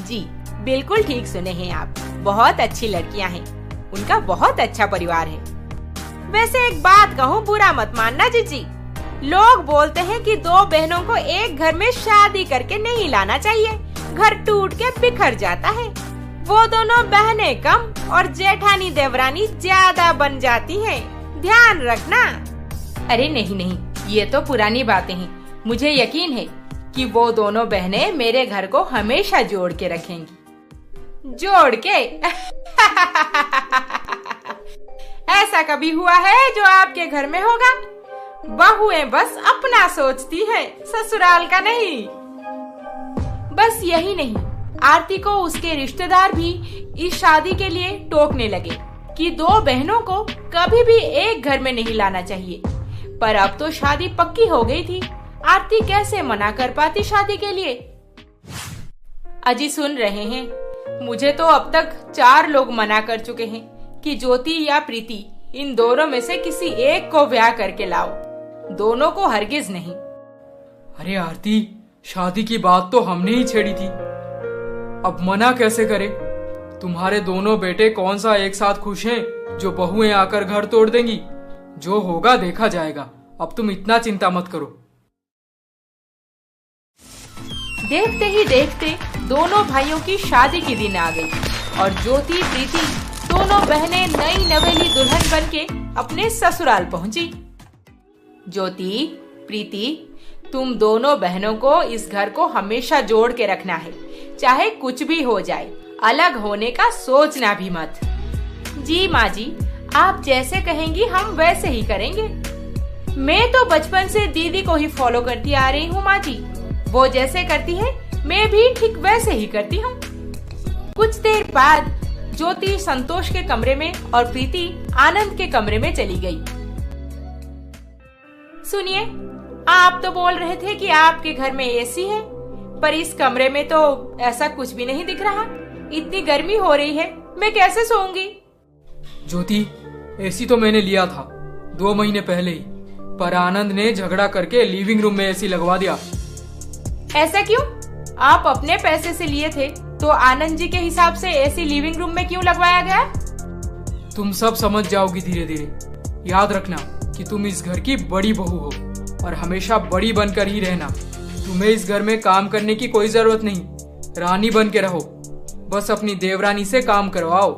जी बिल्कुल ठीक सुने हैं आप। बहुत अच्छी लड़कियां हैं, उनका बहुत अच्छा परिवार है। वैसे एक बात कहूँ, बुरा मत मानना जीजी। लोग बोलते हैं कि दो बहनों को एक घर में शादी करके नहीं लाना चाहिए, घर टूट के बिखर जाता है। वो दोनों बहनें कम और जेठानी देवरानी ज्यादा बन जाती हैं, ध्यान रखना। अरे नहीं नहीं, ये तो पुरानी बातें हैं। मुझे यकीन है कि वो दोनों बहनें मेरे घर को हमेशा जोड़ के रखेंगी। जोड़ के? ऐसा कभी हुआ है जो आपके घर में होगा? बहुएं बस अपना सोचती है, ससुराल का नहीं। बस यही नहीं, आरती को उसके रिश्तेदार भी इस शादी के लिए टोकने लगे कि दो बहनों को कभी भी एक घर में नहीं लाना चाहिए। पर अब तो शादी पक्की हो गई थी, आरती कैसे मना कर पाती शादी के लिए? अजी सुन रहे हैं, मुझे तो अब तक 4 लोग मना कर चुके हैं कि ज्योति या प्रीति, इन दोनों में से किसी एक को ब्याह करके लाओ, दोनों को हरगिज नहीं। अरे आरती, शादी की बात तो हमने ही छेड़ी थी, अब मना कैसे करे? तुम्हारे दोनों बेटे कौन सा एक साथ खुश हैं जो बहुएं आकर घर तोड़ देंगी? जो होगा देखा जाएगा, अब तुम इतना चिंता मत करो। देखते ही देखते दोनों भाइयों की शादी के दिन आ गई और ज्योति प्रीति दोनों बहनें नई नवेली दुल्हन बनके अपने ससुराल पहुंची। ज्योति, प्रीति, तुम दोनों बहनों को इस घर को हमेशा जोड़ के रखना है, चाहे कुछ भी हो जाए, अलग होने का सोचना भी मत। जी माँ जी, आप जैसे कहेंगी हम वैसे ही करेंगे। मैं तो बचपन से दीदी को ही फॉलो करती आ रही हूँ माँ जी, वो जैसे करती है मैं भी ठीक वैसे ही करती हूँ। कुछ देर बाद ज्योति संतोष के कमरे में और प्रीति आनंद के कमरे में चली गई। सुनिए, आप तो बोल रहे थे कि आपके घर में एसी है, पर इस कमरे में तो ऐसा कुछ भी नहीं दिख रहा। इतनी गर्मी हो रही है, मैं कैसे सोऊंगी? ज्योति, एसी तो मैंने लिया था 2 महीने पहले ही, पर आनंद ने झगड़ा करके लिविंग रूम में एसी लगवा दिया। ऐसा क्यों? आप अपने पैसे से लिए थे, तो आनंद जी के हिसाब से एसी लिविंग रूम में क्यों लगवाया गया? तुम सब समझ जाओगी धीरे धीरे। याद रखना कि तुम इस घर की बड़ी बहू हो और हमेशा बड़ी बनकर ही रहना। तुम्हें इस घर में काम करने की कोई जरूरत नहीं, रानी बन के रहो, बस अपनी देवरानी से काम करवाओ।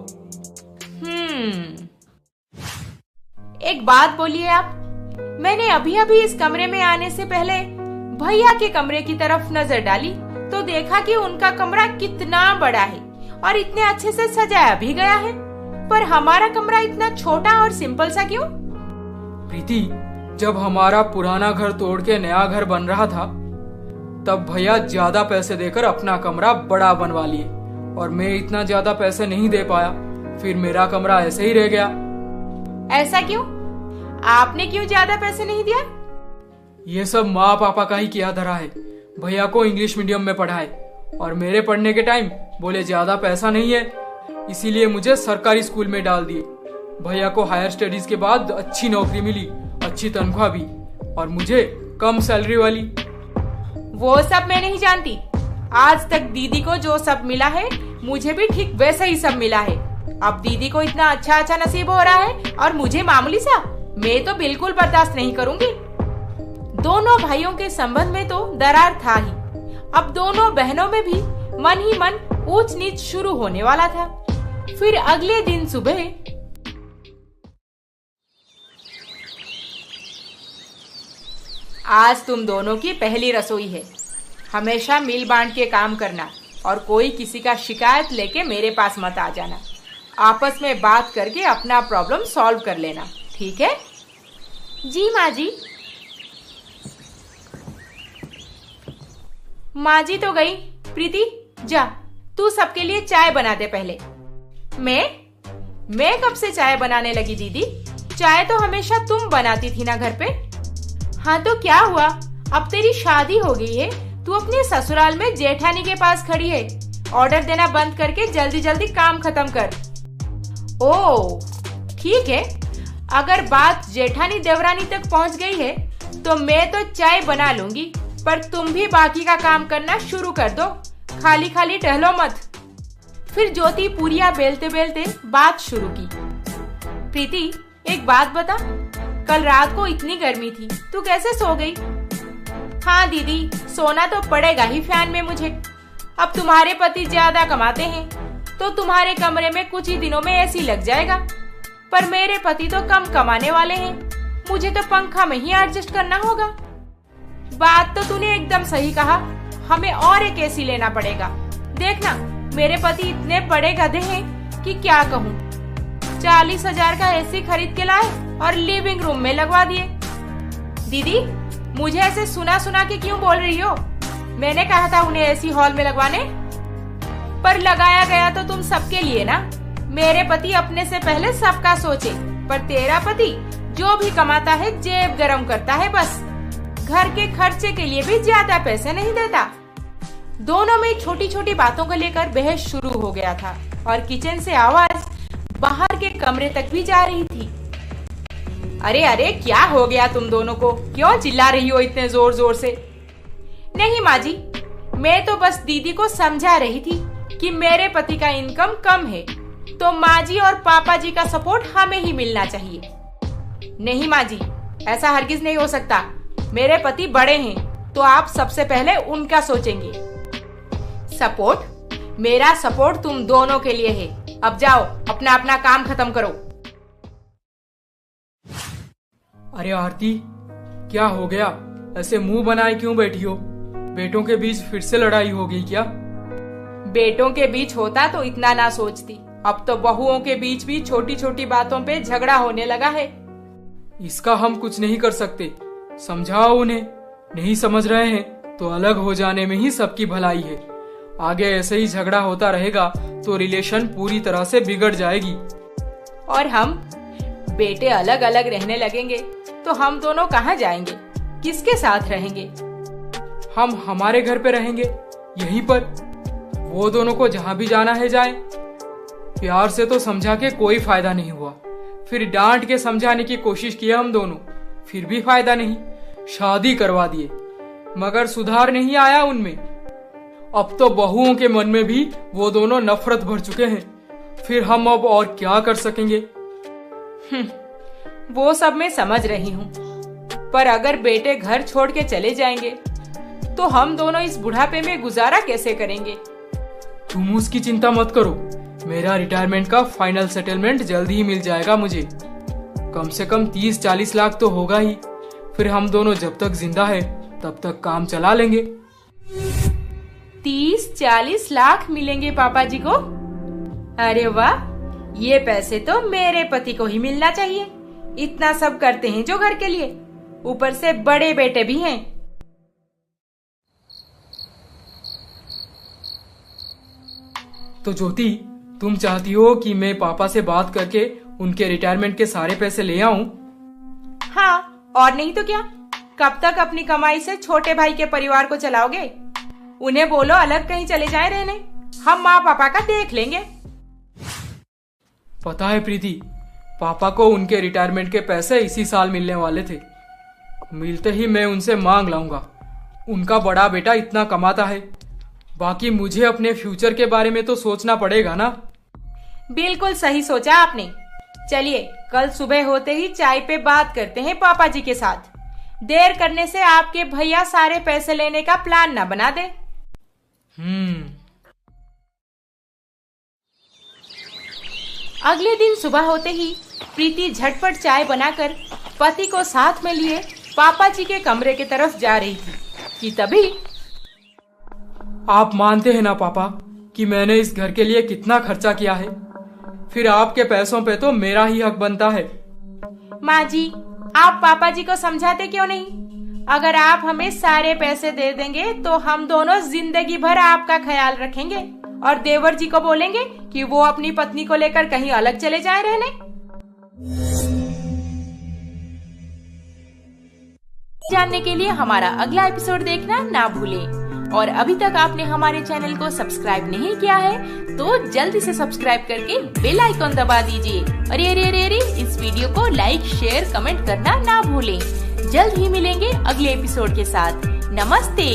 एक बात बोलिए आप, मैंने अभी अभी इस कमरे में आने से पहले भैया के कमरे की तरफ नजर डाली तो देखा कि उनका कमरा कितना बड़ा है और इतने अच्छे से सजाया भी गया है, पर हमारा कमरा इतना छोटा और सिंपल सा क्यों? प्रीति, जब हमारा पुराना घर तोड़ के नया घर बन रहा था, तब भैया ज्यादा पैसे देकर अपना कमरा बड़ा बनवा लिए और मैं इतना ज्यादा पैसे नहीं दे पाया, फिर मेरा कमरा ऐसे ही रह गया। ऐसा क्यों? आपने क्यों ज्यादा पैसे नहीं दिया? ये सब माँ पापा का ही किया धरा है। भैया को इंग्लिश मीडियम में पढ़ाए और मेरे पढ़ने के टाइम बोले ज्यादा पैसा नहीं है, इसीलिए मुझे सरकारी स्कूल में डाल दिए। भैया को हायर स्टडीज के बाद अच्छी नौकरी मिली, अच्छी तनख्वाह भी, और मुझे कम सैलरी वाली। वो सब मैं नहीं जानती। आज तक दीदी को जो सब मिला है, मुझे भी ठीक वैसा ही सब मिला है। अब दीदी को इतना अच्छा अच्छा नसीब हो रहा है और मुझे मामूली सा, मैं तो बिल्कुल बर्दाश्त नहीं करूंगी। दोनों भाइयों के संबंध में तो दरार था ही, अब दोनों बहनों में भी मन ही मन ऊंच नीच शुरू होने वाला था। फिर अगले दिन सुबह आज तुम दोनों की पहली रसोई है। हमेशा मिल बांट के काम करना और कोई किसी का शिकायत लेके मेरे पास मत आ जाना। आपस में बात करके अपना प्रॉब्लम सॉल्व कर लेना, ठीक है? जी माँ जी। माँ जी तो गई। प्रीति, जा तू सबके लिए चाय बना दे पहले। मैं कब से चाय बनाने लगी दीदी? चाय तो हमेशा तुम बनाती थी ना घर पे। हाँ तो क्या हुआ, अब तेरी शादी हो गई है, तू अपने ससुराल में जेठानी के पास खड़ी है। ऑर्डर देना बंद करके जल्दी जल्दी काम खत्म कर। ओह ठीक है, अगर बात जेठानी देवरानी तक पहुंच गई है तो मैं तो चाय बना लूंगी, पर तुम भी बाकी का काम करना शुरू कर दो। खाली खाली टहलो मत। फिर ज्योति पूरियां बेलते बेलते बात शुरू की। प्रीति, एक बात बता, कल रात को इतनी गर्मी थी, तू कैसे सो गई? हाँ दीदी, सोना तो पड़ेगा ही फैन में मुझे। अब तुम्हारे पति ज्यादा कमाते हैं तो तुम्हारे कमरे में कुछ ही दिनों में एसी लग जाएगा, पर मेरे पति तो कम कमाने वाले हैं, मुझे तो पंखा में ही एडजस्ट करना होगा। बात तो तूने एकदम सही कहा, हमें और एक एसी लेना पड़ेगा। देखना, मेरे पति इतने बड़े गधे हैं कि क्या कहूँ। 40,000 का एसी खरीद के लाए और लिविंग रूम में लगवा दिए। दीदी, मुझे ऐसे सुना सुना के क्यों बोल रही हो? मैंने कहा था उन्हें एसी हॉल में लगवाने, पर लगाया गया तो तुम सबके लिए ना। मेरे पति अपने से पहले सबका सोचे, पर तेरा पति जो भी कमाता है जेब गरम करता है बस। घर के खर्चे के लिए भी ज्यादा पैसे नहीं देता। दोनों में छोटी छोटी बातों को लेकर बहस शुरू हो गया था और किचन से आवाज बाहर के कमरे तक भी जा रही थी। अरे अरे, क्या हो गया तुम दोनों को? क्यों चिल्ला रही हो इतने जोर जोर से? नहीं माँ जी, मैं तो बस दीदी को समझा रही थी कि मेरे पति का इनकम कम है, तो माँ जी और पापा जी का सपोर्ट हमें ही मिलना चाहिए। नहीं माँ जी, ऐसा हरगिज नहीं हो सकता। मेरे पति बड़े हैं तो आप सबसे पहले उनका सोचेंगे। सपोर्ट? मेरा सपोर्ट तुम दोनों के लिए है। अब जाओ, अपना अपना काम खत्म करो। अरे आरती, क्या हो गया? ऐसे मुंह बनाए क्यों बैठी हो? बेटों के बीच फिर से लड़ाई हो गई क्या? बेटों के बीच होता तो इतना ना सोचती। अब तो बहुओं के बीच भी छोटी छोटी बातों पे झगड़ा होने लगा है। इसका हम कुछ नहीं कर सकते। समझाओ उन्हें। नहीं समझ रहे हैं तो अलग हो जाने में ही सबकी भलाई है। आगे ऐसे ही झगड़ा होता रहेगा तो रिलेशन पूरी तरह से बिगड़ जाएगी। और हम बेटे अलग अलग रहने लगेंगे तो हम दोनों कहाँ जाएंगे? किसके साथ रहेंगे? हम हमारे घर पे रहेंगे, यहीं पर। वो दोनों को जहाँ भी जाना है जाएं। प्यार से तो समझा के कोई फायदा नहीं हुआ। फिर डांट के समझाने की कोशिश की हम दोनों, फिर भी फायदा नहीं। शादी करवा दिए, मगर सुधार नहीं आया उनमें। अब तो बहुओं के मन में भी वो दोनों नफरत भर चुके हैं। फिर हम अब और क्या कर सकेंगे? वो सब मैं समझ रही हूँ, पर अगर बेटे घर छोड़ के चले जाएंगे तो हम दोनों इस बुढ़ापे में गुजारा कैसे करेंगे? तुम उसकी चिंता मत करो। मेरा रिटायरमेंट का फाइनल सेटलमेंट जल्द ही मिल जाएगा मुझे। कम से कम 30-40 लाख तो होगा ही। फिर हम दोनों जब तक जिंदा है तब तक काम चला लेंगे। 30-40 लाख मिलेंगे पापा जी को? अरे वाह, ये पैसे तो मेरे पति को ही मिलना चाहिए। इतना सब करते हैं जो घर के लिए, ऊपर से बड़े बेटे भी हैं। तो ज्योति, तुम चाहती हो कि मैं पापा से बात करके उनके रिटायरमेंट के सारे पैसे ले आऊं? हाँ, और नहीं तो क्या। कब तक अपनी कमाई से छोटे भाई के परिवार को चलाओगे? उन्हें बोलो अलग कहीं चले जाएं रहने, हम माँ पापा का देख लेंगे। पता है प्रीति, पापा को उनके रिटायरमेंट के पैसे इसी साल मिलने वाले थे। मिलते ही मैं उनसे मांग लाऊंगा। उनका बड़ा बेटा इतना कमाता है, बाकी मुझे अपने फ्यूचर के बारे में तो सोचना पड़ेगा ना। बिल्कुल सही सोचा आपने। चलिए, कल सुबह होते ही चाय पे बात करते हैं पापा जी के साथ। देर करने से आपके भैया सारे पैसे लेने का प्लान ना बना दे। अगले दिन सुबह होते ही प्रीति झटपट चाय बनाकर पति को साथ में लिए पापा जी के कमरे की तरफ जा रही थी कि तभी। आप मानते हैं ना पापा कि मैंने इस घर के लिए कितना खर्चा किया है? फिर आपके पैसों पे तो मेरा ही हक बनता है। माँ जी, आप पापा जी को समझाते क्यों नहीं? अगर आप हमें सारे पैसे दे देंगे तो हम दोनों जिंदगी भर आपका ख्याल रखेंगे और देवर जी को बोलेंगे कि वो अपनी पत्नी को लेकर कहीं अलग चले जाएं रहने। जानने के लिए हमारा अगला एपिसोड देखना ना भूलें। और अभी तक आपने हमारे चैनल को सब्सक्राइब नहीं किया है तो जल्दी से सब्सक्राइब करके बेल आइकॉन दबा दीजिए। अरे अरे अरे अरे, इस वीडियो को लाइक, शेयर, कमेंट करना ना भूलें। जल्द ही मिलेंगे अगले एपिसोड के साथ। नमस्ते।